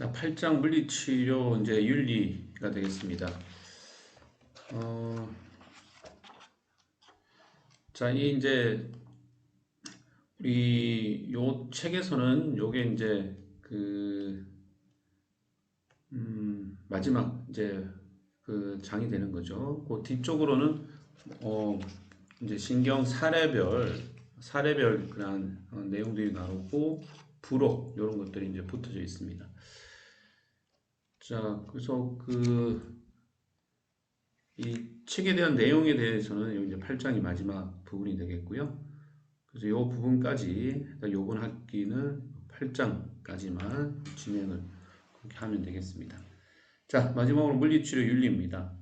자, 8장 물리치료 이제 윤리가 되겠습니다. 어, 자, 이 이제 우리 요 책에서는 요게 이제 그 마지막 이제 그 장이 되는 거죠. 그 뒤쪽으로는 어 이제 신경 사례별 그런 내용들이 나오고 부록 이런 것들이 이제 붙어져 있습니다. 자, 그래서 이 책에 대한 내용에 대해서는 이제 8장이 마지막 부분이 되겠고요. 그래서 이 부분까지 이번 학기는 8장까지만 진행을 그렇게 하면 되겠습니다. 자, 마지막으로 물리치료 윤리입니다.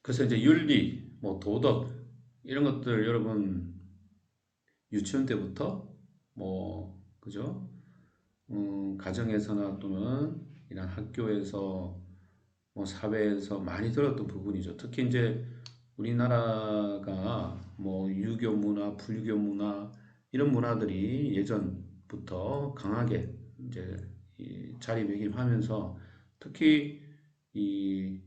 그래서 이제 윤리, 뭐 도덕 이런 것들 여러분 유치원 때부터 뭐 그죠? 가정에서나 또는 이런 학교에서 뭐 사회에서 많이 들었던 부분이죠. 특히 이제 우리나라가 뭐 유교 문화, 불교 문화 이런 문화들이 예전부터 강하게 이제 자리매김하면서 특히 이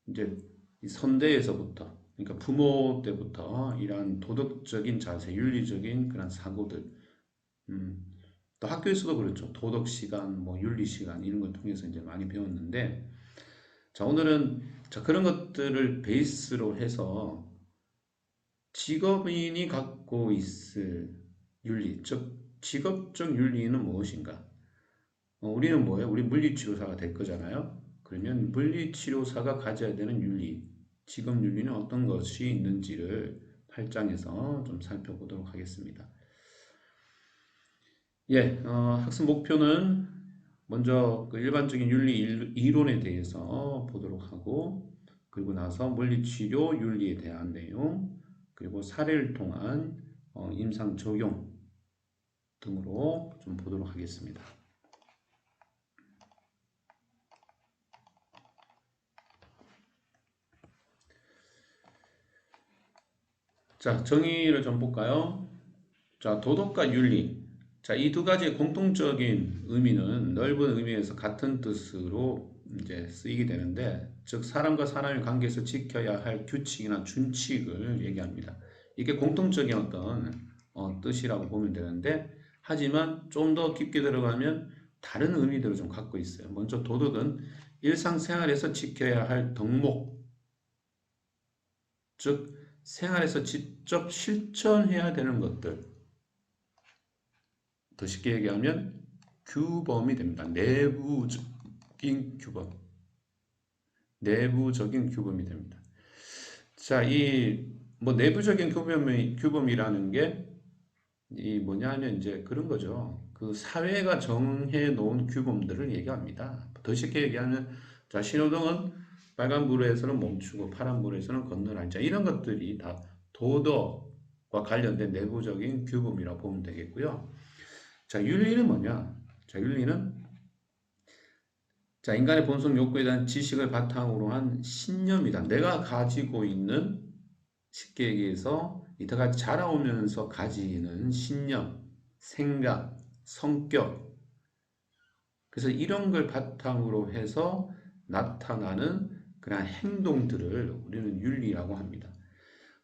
이제 이 선대에서부터 그러니까 부모 때부터 이러한 도덕적인 자세, 윤리적인 그런 사고들, 또 학교에서도 그렇죠. 도덕 시간, 뭐 윤리 시간 이런 걸 통해서 이제 많이 배웠는데, 자 오늘은 자 그런 것들을 베이스로 해서 직업인이 갖고 있을 윤리, 즉 직업적 윤리는 무엇인가? 우리는 뭐예요? 우리 물리치료사가 될 거잖아요. 그러면 물리치료사가 가져야 되는 윤리, 직업 윤리는 어떤 것이 있는지를 8장에서 좀 살펴보도록 하겠습니다. 예, 학습 목표는 먼저 그 일반적인 윤리 이론에 대해서 보도록 하고, 그리고 나서 물리치료 윤리에 대한 내용, 그리고 사례를 통한 임상 적용 등으로 좀 보도록 하겠습니다. 자, 정의를 좀 볼까요? 자, 도덕과 윤리. 자, 이 두 가지의 공통적인 의미는 넓은 의미에서 같은 뜻으로 이제 쓰이게 되는데, 즉 사람과 사람의 관계에서 지켜야 할 규칙이나 준칙을 얘기합니다. 이게 공통적인 어떤 뜻이라고 보면 되는데, 하지만 좀 더 깊게 들어가면 다른 의미들을 좀 갖고 있어요. 먼저 도덕은 일상생활에서 지켜야 할 덕목, 즉 생활에서 직접 실천해야 되는 것들, 더 쉽게 얘기하면 규범이 됩니다. 내부적인 규범. 내부적인 규범이 됩니다. 자, 이 뭐 내부적인 규범이라는 게 이 뭐냐면 이제 그런 거죠. 그 사회가 정해 놓은 규범들을 얘기합니다. 더 쉽게 얘기하면 자, 신호등은 빨간불에서는 멈추고 파란불에서는 건너라. 자, 이런 것들이 다 도덕과 관련된 내부적인 규범이라고 보면 되겠고요. 자, 윤리는 뭐냐? 자, 윤리는 자, 인간의 본성 욕구에 대한 지식을 바탕으로 한 신념이다. 내가 가지고 있는 쉽게 얘기해서 이때까지 자라오면서 가지는 신념, 생각, 성격. 그래서 이런 걸 바탕으로 해서 나타나는 그런 행동들을 우리는 윤리라고 합니다.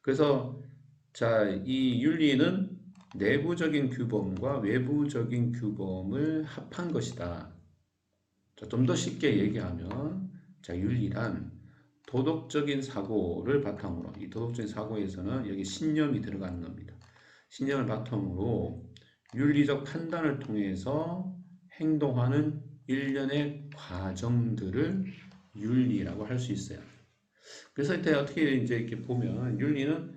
그래서 자, 이 윤리는 내부적인 규범과 외부적인 규범을 합한 것이다. 좀 더 쉽게 얘기하면 자, 윤리란 도덕적인 사고를 바탕으로 이 도덕적인 사고에서는 여기 신념이 들어가는 겁니다. 신념을 바탕으로 윤리적 판단을 통해서 행동하는 일련의 과정들을 윤리라고 할 수 있어요. 그래서 이때 어떻게 이제 이렇게 보면 윤리는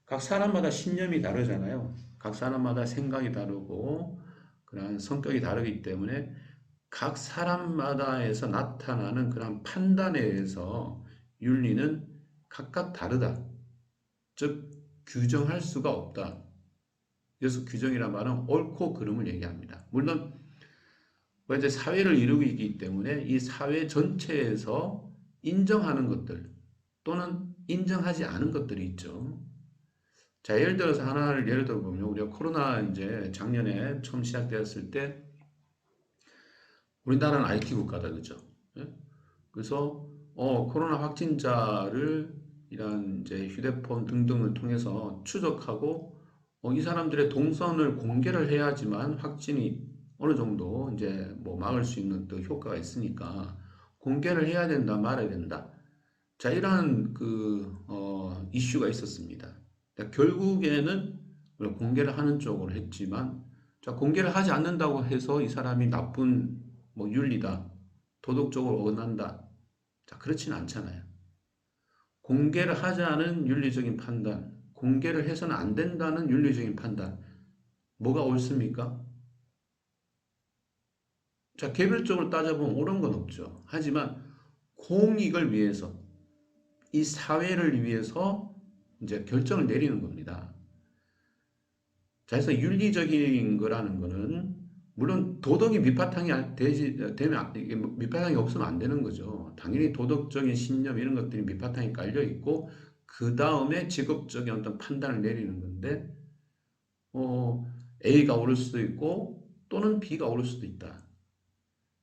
각 사람마다 신념이 다르잖아요. 각 사람마다 생각이 다르고 그런 성격이 다르기 때문에 각 사람마다에서 나타나는 그런 판단에 의해서 윤리는 각각 다르다. 즉 규정할 수가 없다. 그래서 규정이란 말은 옳고 그름을 얘기합니다. 물론 이제 사회를 이루고 있기 때문에 이 사회 전체에서 인정하는 것들 또는 인정하지 않은 것들이 있죠. 자, 예를 들어서 하나를 예를 들어 보면 우리가 코로나 이제 작년에 처음 시작되었을 때 우리나라는 IT 국가다, 그죠? 예? 그래서 코로나 확진자를 이런 이제 휴대폰 등등을 통해서 추적하고 이 사람들의 동선을 공개를 해야지만 확진이 어느 정도 이제 뭐 막을 수 있는 또 효과가 있으니까 공개를 해야 된다, 말아야 된다. 자, 이러한 이슈가 있었습니다. 그러니까 결국에는 물론 공개를 하는 쪽으로 했지만, 자, 공개를 하지 않는다고 해서 이 사람이 나쁜 뭐 윤리다, 도덕적으로 어긋난다. 자, 그렇지는 않잖아요. 공개를 하자는 윤리적인 판단, 공개를 해서는 안 된다는 윤리적인 판단, 뭐가 옳습니까? 자, 개별적으로 따져보면 옳은 건 없죠. 하지만 공익을 위해서, 이 사회를 위해서 이제 결정을 내리는 겁니다. 자, 그래서 윤리적인 거라는 거는 물론 도덕이 되면 이게 밑바탕이 없으면 안 되는 거죠. 당연히 도덕적인 신념 이런 것들이 밑바탕에 깔려 있고 그 다음에 직업적인 어떤 판단을 내리는 건데 A가 옳을 수도 있고 또는 B가 옳을 수도 있다.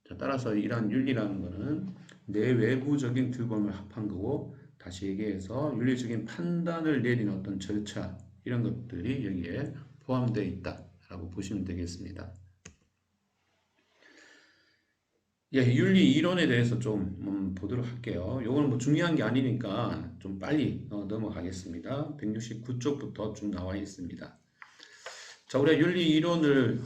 자, 따라서 이러한 윤리라는 거는 내외부적인 규범을 합한 거고 다시 얘기해서 윤리적인 판단을 내리는 어떤 절차 이런 것들이 여기에 포함되어 있다라고 보시면 되겠습니다. 예, 윤리 이론에 대해서 좀 보도록 할게요. 이건 뭐 중요한 게 아니니까 좀 빨리 넘어가겠습니다. 169쪽부터 쭉 나와 있습니다. 자, 우리가 윤리 이론을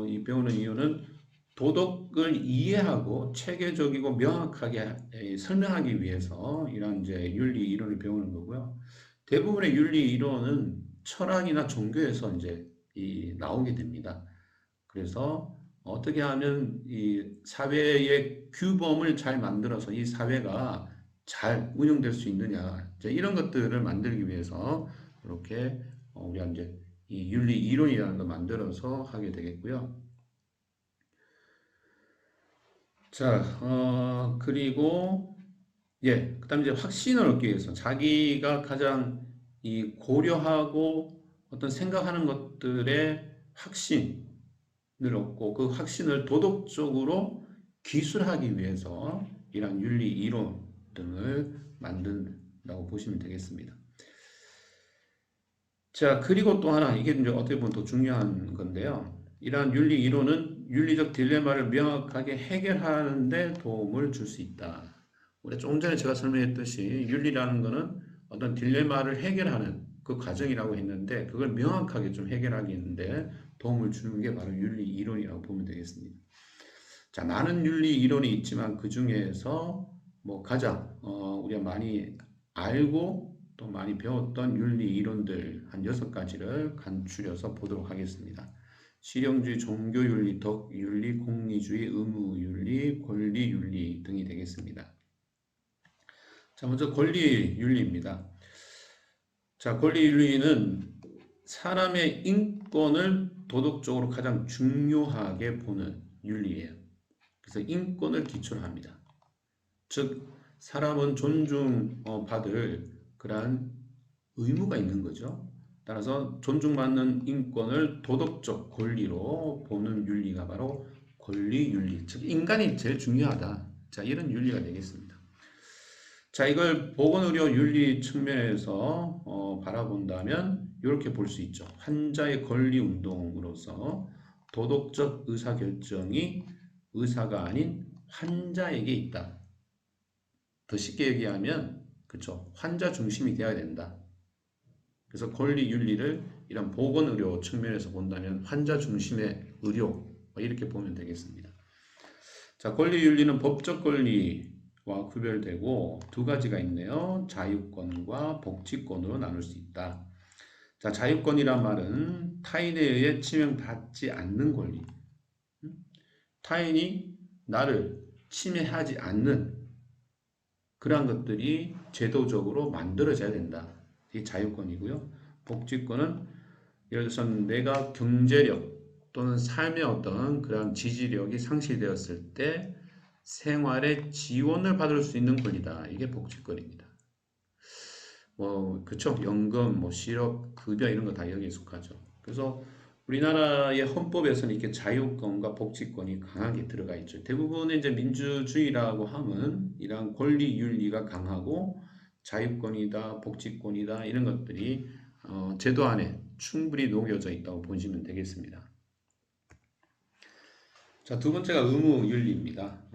이 배우는 이유는 도덕을 이해하고 체계적이고 명확하게 설명하기 위해서 이런 이제 윤리 이론을 배우는 거고요. 대부분의 윤리 이론은 철학이나 종교에서 이제 나오게 됩니다. 그래서 어떻게 하면 이 사회의 규범을 잘 만들어서 이 사회가 잘 운영될 수 있느냐 이제 이런 것들을 만들기 위해서 이렇게 우리가 이제 이 윤리 이론이라는 걸 만들어서 하게 되겠고요. 자, 그리고 예, 그다음 이제 확신을 얻기 위해서 자기가 가장 이 고려하고 어떤 생각하는 것들의 확신을 얻고 그 확신을 도덕적으로 기술하기 위해서 이러한 윤리 이론 등을 만든다고 보시면 되겠습니다. 자, 그리고 또 하나 이게 이제 어떻게 보면 더 중요한 건데요. 이러한 윤리 이론은 윤리적 딜레마를 명확하게 해결하는 데 도움을 줄 수 있다. 우리 조금 전에 제가 설명했듯이 윤리라는 것은 어떤 딜레마를 해결하는 그 과정이라고 했는데 그걸 명확하게 좀 해결하겠는데 도움을 주는 게 바로 윤리 이론이라고 보면 되겠습니다. 자, 많은 윤리 이론이 있지만 그 중에서 뭐 가장 우리가 많이 알고 또 많이 배웠던 윤리 이론들 한 6가지를 간추려서 보도록 하겠습니다. 실용주의, 종교윤리, 덕윤리, 공리주의, 의무윤리, 권리윤리 등이 되겠습니다. 자, 먼저 권리윤리입니다. 자, 권리윤리는 사람의 인권을 도덕적으로 가장 중요하게 보는 윤리예요. 그래서 인권을 기초로 합니다. 즉, 사람은 존중받을 그러한 의무가 있는 거죠. 따라서 존중받는 인권을 도덕적 권리로 보는 윤리가 바로 권리윤리, 즉 인간이 제일 중요하다. 자, 이런 윤리가 되겠습니다. 자, 이걸 보건의료 윤리 측면에서 바라본다면 이렇게 볼 수 있죠. 환자의 권리 운동으로서 도덕적 의사결정이 의사가 아닌 환자에게 있다. 더 쉽게 얘기하면 그렇죠. 환자 중심이 되어야 된다. 그래서 권리 윤리를 이런 보건의료 측면에서 본다면 환자 중심의 의료 이렇게 보면 되겠습니다. 자, 권리 윤리는 법적 권리와 구별되고 두 가지가 있네요. 자유권과 복지권으로 나눌 수 있다. 자, 자유권이란 말은 타인에 의해 침해받지 않는 권리. 타인이 나를 침해하지 않는 그러한 것들이 제도적으로 만들어져야 된다. 이게 자유권이고요. 복지권은 예를 들어서 내가 경제력 또는 삶의 어떤 그런 지지력이 상실되었을 때 생활에 지원을 받을 수 있는 권리다. 이게 복지권입니다. 뭐 그쵸? 연금, 뭐 실업, 급여 이런 거 다 여기에 속하죠. 그래서 우리나라의 헌법에서는 이렇게 자유권과 복지권이 강하게 들어가 있죠. 대부분의 이제 민주주의라고 하면 이러한 권리 윤리가 강하고 자유권이다, 복지권이다 이런 것들이 제도 안에 충분히 녹여져 있다고 보시면 되겠습니다. 자, 두 번째가 의무윤리입니다.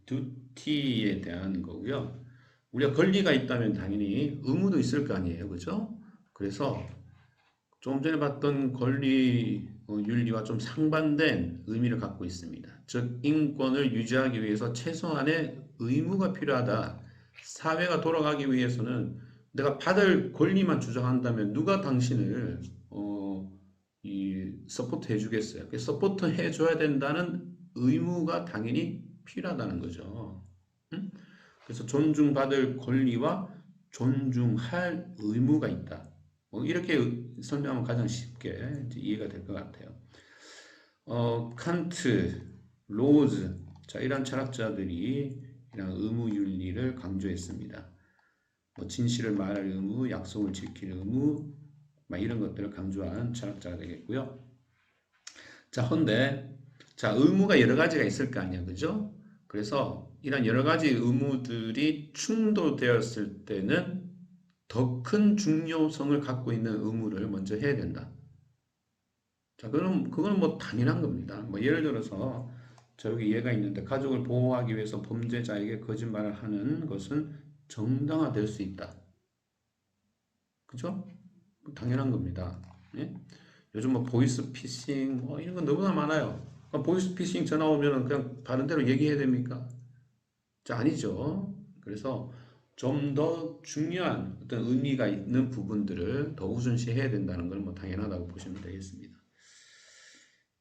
듀티에 대한 거고요. 우리가 권리가 있다면 당연히 의무도 있을 거 아니에요, 그죠? 그래서 좀 전에 봤던 권리 윤리와 좀 상반된 의미를 갖고 있습니다. 즉, 인권을 유지하기 위해서 최소한의 의무가 필요하다. 사회가 돌아가기 위해서는 내가 받을 권리만 주장한다면 누가 당신을 서포트 해주겠어요. 서포트 해줘야 된다는 의무가 당연히 필요하다는 거죠. 응? 그래서 존중받을 권리와 존중할 의무가 있다. 이렇게 설명하면 가장 쉽게 이해가 될 것 같아요. 칸트, 로즈, 자, 이런 철학자들이 이런 의무윤리를 강조했습니다. 진실을 말할 의무, 약속을 지킬 의무, 이런 것들을 강조한 철학자가 되겠고요. 자, 헌데, 자, 의무가 여러 가지가 있을 거 아니야, 그죠? 그래서 이런 여러 가지 의무들이 충돌되었을 때는 더 큰 중요성을 갖고 있는 의무를 먼저 해야 된다. 자, 그건 뭐 당연한 겁니다. 예를 들어서 저기 얘가 있는데 가족을 보호하기 위해서 범죄자에게 거짓말을 하는 것은 정당화될 수 있다. 그죠? 당연한 겁니다. 예? 요즘 보이스피싱 이런 건 너무나 많아요. 보이스피싱 전화 오면 그냥 다른 대로 얘기해야 됩니까? 자, 아니죠. 그래서 좀 더 중요한 어떤 의미가 있는 부분들을 더 우선시해야 된다는 걸 당연하다고 보시면 되겠습니다.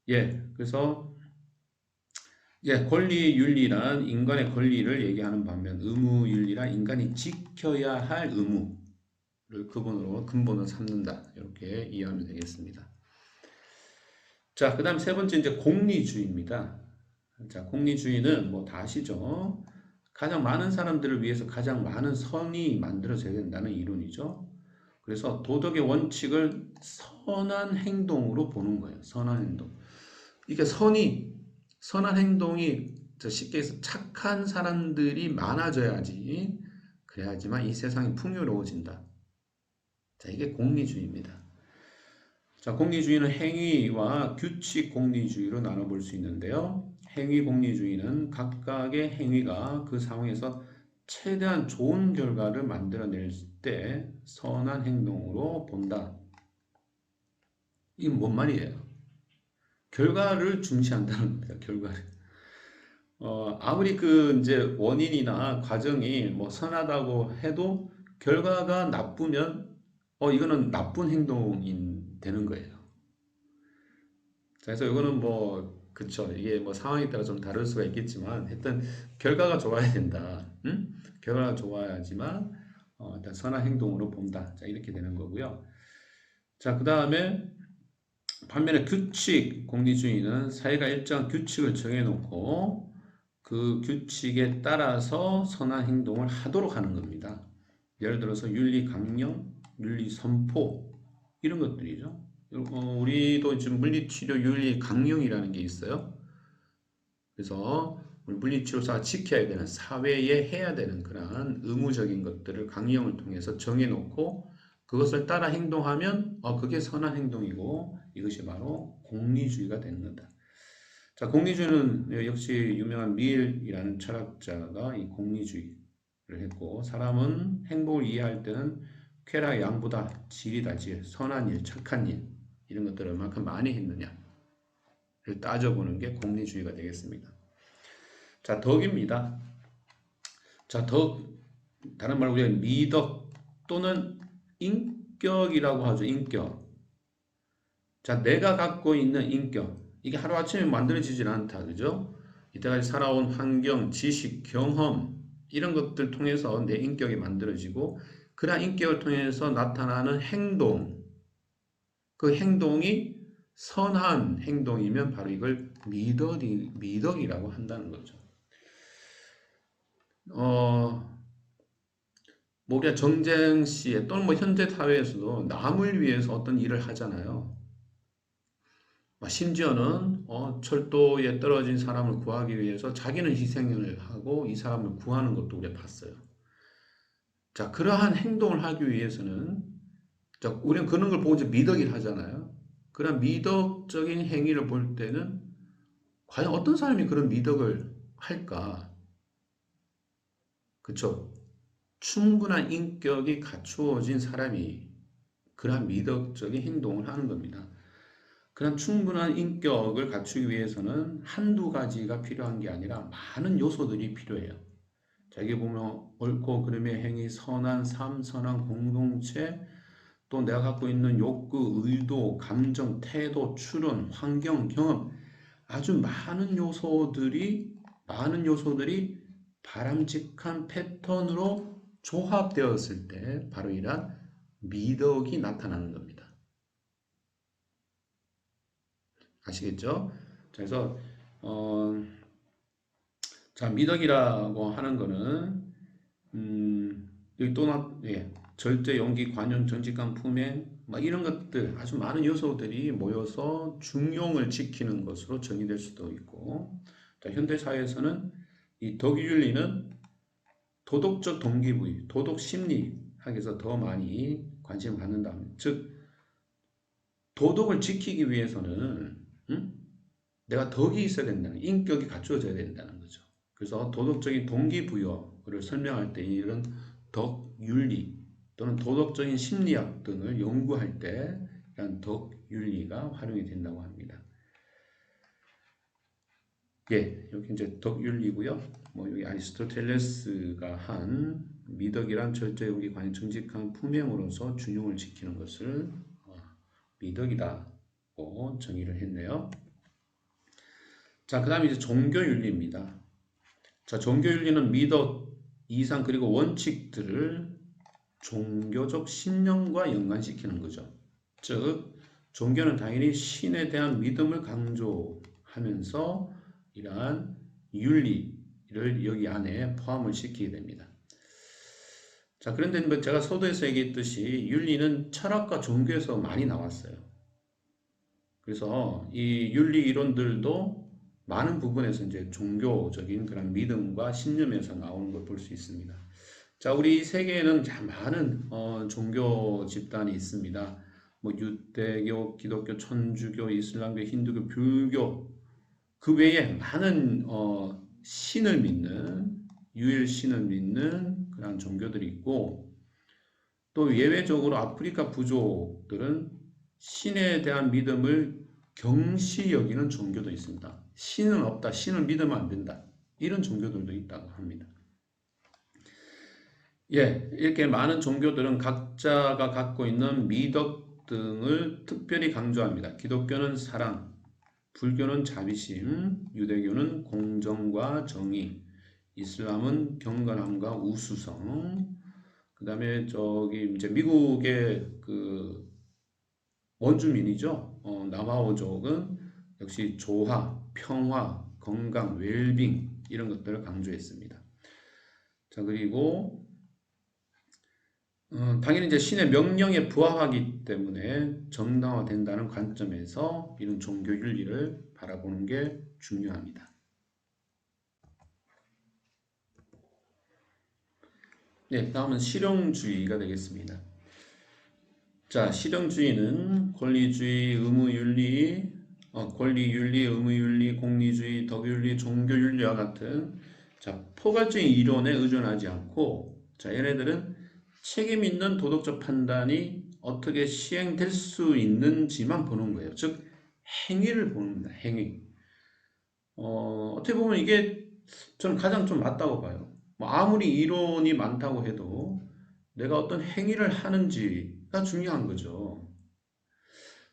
예, 그래서 권리 윤리란 인간의 권리를 얘기하는 반면 의무 윤리란 인간이 지켜야 할 의무를 근본으로 삼는다. 이렇게 이해하면 되겠습니다. 자, 그 다음 세 번째 이제 공리주의입니다. 자, 공리주의는 다 아시죠? 가장 많은 사람들을 위해서 가장 많은 선이 만들어져야 된다는 이론이죠. 그래서 도덕의 원칙을 선한 행동으로 보는 거예요. 선한 행동. 이게 선한 행동이 쉽게 해서 착한 사람들이 많아져야지, 그래야지만 이 세상이 풍요로워진다. 자, 이게 공리주의입니다. 자, 공리주의는 행위와 규칙 공리주의로 나눠볼 수 있는데요. 행위 공리주의는 각각의 행위가 그 상황에서 최대한 좋은 결과를 만들어낼 때 선한 행동으로 본다. 이게 뭔 말이에요? 결과를 중시한다는 겁니다. 결과를. 아무리 이제 원인이나 과정이 선하다고 해도 결과가 나쁘면 이거는 나쁜 행동이 되는 거예요. 그래서 이거는 그쵸. 이게 상황에 따라 좀 다를 수가 있겠지만, 하여튼, 결과가 좋아야 된다. 응? 결과가 좋아야지만, 일단 선한 행동으로 본다. 자, 이렇게 되는 거고요. 자, 그 다음에, 반면에 규칙 공리주의는 사회가 일정한 규칙을 정해놓고, 그 규칙에 따라서 선한 행동을 하도록 하는 겁니다. 예를 들어서 윤리 강령, 윤리 선포, 이런 것들이죠. 우리도 지금 물리치료 윤리 강령이라는 게 있어요. 그래서 우리 물리치료사가 지켜야 되는 사회에 해야 되는 그러한 의무적인 것들을 강령을 통해서 정해놓고 그것을 따라 행동하면 그게 선한 행동이고 이것이 바로 공리주의가 되는 거다. 자, 공리주의는 역시 유명한 밀이라는 철학자가 이 공리주의를 했고 사람은 행복을 이해할 때는 쾌락 양보다 질이다 질, 선한 일, 착한 일 이런 것들을 얼마큼 많이 했느냐를 따져보는 게 공리주의가 되겠습니다. 자, 덕입니다. 자, 덕, 다른 말로 우리가 미덕 또는 인격이라고 하죠. 인격. 자, 내가 갖고 있는 인격. 이게 하루아침에 만들어지질 않다. 그죠? 이때까지 살아온 환경, 지식, 경험 이런 것들 통해서 내 인격이 만들어지고 그러한 인격을 통해서 나타나는 행동. 그 행동이 선한 행동이면 바로 이걸 미덕이라고 한다는 거죠. 우리가 정쟁 시에 또는 현대 사회에서도 남을 위해서 어떤 일을 하잖아요. 심지어는 철도에 떨어진 사람을 구하기 위해서 자기는 희생을 하고 이 사람을 구하는 것도 우리가 봤어요. 자, 그러한 행동을 하기 위해서는 자, 우리는 그런 걸 보고 이제 미덕이라 하잖아요. 그런 미덕적인 행위를 볼 때는 과연 어떤 사람이 그런 미덕을 할까? 그쵸? 충분한 인격이 갖추어진 사람이 그러한 미덕적인 행동을 하는 겁니다. 그런 충분한 인격을 갖추기 위해서는 한두 가지가 필요한 게 아니라 많은 요소들이 필요해요. 자, 여기 보면 옳고 그름의 행위, 선한 삶, 선한 공동체, 또 내가 갖고 있는 욕구, 의도, 감정, 태도, 추론, 환경, 경험, 아주 많은 요소들이 바람직한 패턴으로 조합되었을 때 바로 이러한 미덕이 나타나는 겁니다. 아시겠죠? 그래서 자, 미덕이라고 하는 거는 여기 또 절제, 용기, 관용, 정직감, 품행 막 이런 것들 아주 많은 요소들이 모여서 중용을 지키는 것으로 정의될 수도 있고, 자, 현대 사회에서는 이 덕윤리는 도덕적 동기부여, 도덕 심리학에서 더 많이 관심을 갖는다. 즉 도덕을 지키기 위해서는 내가 덕이 있어야 된다는, 인격이 갖추어져야 된다는 거죠. 그래서 도덕적인 동기부여를 설명할 때 이런 덕윤리 또는 도덕적인 심리학 등을 연구할 때 이런 덕윤리가 활용이 된다고 합니다. 예, 여기 이제 덕윤리고요. 여기 아리스토텔레스가 한 미덕이란 절제, 용기, 관용, 정직한 품행으로서 준용을 지키는 것을 미덕이다고 정의를 했네요. 자, 그 다음에 이제 종교윤리입니다. 자, 종교윤리는 미덕, 이상 그리고 원칙들을 종교적 신념과 연관시키는 거죠. 즉, 종교는 당연히 신에 대한 믿음을 강조하면서 이러한 윤리를 여기 안에 포함을 시키게 됩니다. 자, 그런데 제가 서두에서 얘기했듯이 윤리는 철학과 종교에서 많이 나왔어요. 그래서 이 윤리 이론들도 많은 부분에서 이제 종교적인 그런 믿음과 신념에서 나오는 걸 볼 수 있습니다. 자, 우리 세계에는 참 많은 종교 집단이 있습니다. 유대교, 기독교, 천주교, 이슬람교, 힌두교, 불교 그 외에 많은 신을 믿는 유일신을 믿는 그런 종교들이 있고, 또 예외적으로 아프리카 부족들은 신에 대한 믿음을 경시 여기는 종교도 있습니다. 신은 없다, 신을 믿으면 안 된다, 이런 종교들도 있다고 합니다. 예, 이렇게 많은 종교들은 각자가 갖고 있는 미덕 등을 특별히 강조합니다. 기독교는 사랑, 불교는 자비심, 유대교는 공정과 정의, 이슬람은 경건함과 우수성, 그 다음에 저기 이제 미국의 그 원주민이죠. 남아오족은 역시 조화, 평화, 건강, 웰빙 이런 것들을 강조했습니다. 자, 그리고 당연히 이제 신의 명령에 부합하기 때문에 정당화된다는 관점에서 이런 종교 윤리를 바라보는 게 중요합니다. 네, 다음은 실용주의가 되겠습니다. 자, 실용주의는 권리주의, 의무윤리, 권리윤리, 의무윤리, 공리주의, 덕윤리, 종교윤리와 같은 자, 포괄적인 이론에 의존하지 않고, 자, 얘네들은 책임 있는 도덕적 판단이 어떻게 시행될 수 있는지만 보는 거예요. 즉, 행위를 보는 겁니다. 행위. 어떻게 보면 이게 저는 가장 좀 맞다고 봐요. 아무리 이론이 많다고 해도 내가 어떤 행위를 하는지가 중요한 거죠.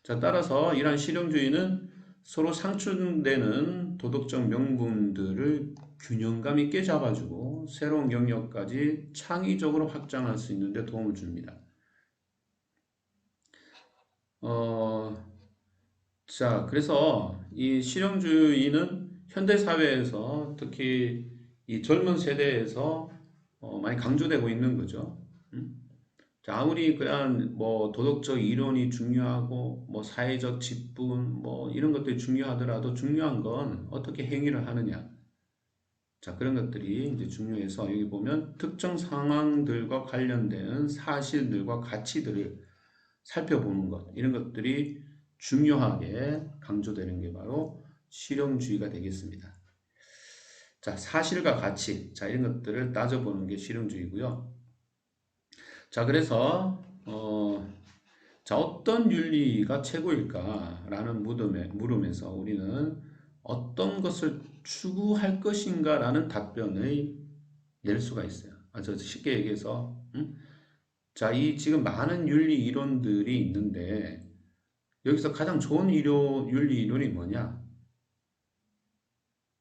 자, 따라서 이러한 실용주의는 서로 상충되는 도덕적 명분들을 균형감 있게 잡아주고 새로운 영역까지 창의적으로 확장할 수 있는 데 도움을 줍니다. 자, 그래서 이 실용주의는 현대사회에서 특히 이 젊은 세대에서 많이 강조되고 있는 거죠. 자, 아무리 그냥 뭐 도덕적 이론이 중요하고 뭐 사회적 직분 뭐 이런 것들이 중요하더라도 중요한 건 어떻게 행위를 하느냐. 자, 그런 것들이 이제 중요해서 여기 보면 특정 상황들과 관련된 사실들과 가치들을 살펴보는 것, 이런 것들이 중요하게 강조되는 게 바로 실용주의가 되겠습니다. 자, 사실과 가치, 자, 이런 것들을 따져보는 게 실용주의고요. 자, 그래서 자, 어떤 윤리가 최고일까라는 물음에서 우리는 어떤 것을 추구할 것인가라는 답변을 낼 수가 있어요. 아주 쉽게 얘기해서, 자, 이 지금 많은 윤리 이론들이 있는데 여기서 가장 좋은 윤리 이론이 뭐냐?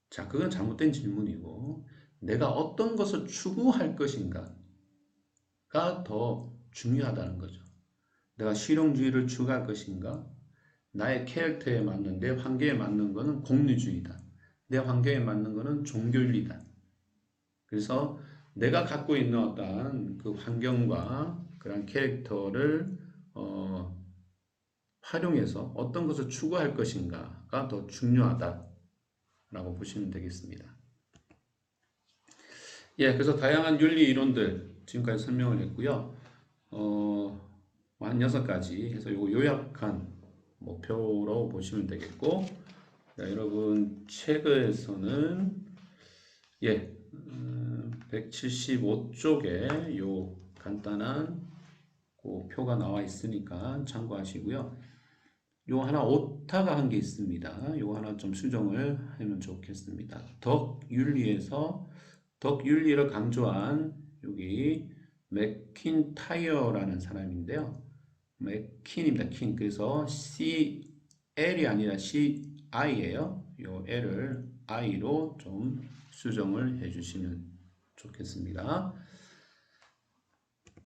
자, 그건 잘못된 질문이고 내가 어떤 것을 추구할 것인가가 더 중요하다는 거죠. 내가 실용주의를 추구할 것인가? 나의 캐릭터에 맞는 내 환경에 맞는 것은 공리주의다. 내 환경에 맞는 것은 종교윤리다. 그래서 내가 갖고 있는 어떤 그 환경과 그런 캐릭터를 활용해서 어떤 것을 추구할 것인가가 더 중요하다라고 보시면 되겠습니다. 예, 그래서 다양한 윤리 이론들 지금까지 설명을 했고요. 한 6가지 해서 요약한 목표로 보시면 되겠고, 자, 여러분 책에서는 175쪽에 요 간단한 그 표가 나와 있으니까 참고하시고요. 요 하나 오타가 한 게 있습니다. 요 하나 좀 수정을 하면 좋겠습니다. 덕윤리에서 덕윤리를 강조한 여기 맥킨타이어라는 사람인데요. 맥킨입니다. 킨. 그래서 CL이 아니라 CI예요. 요 L을 I로 좀 수정을 해주시면 좋겠습니다.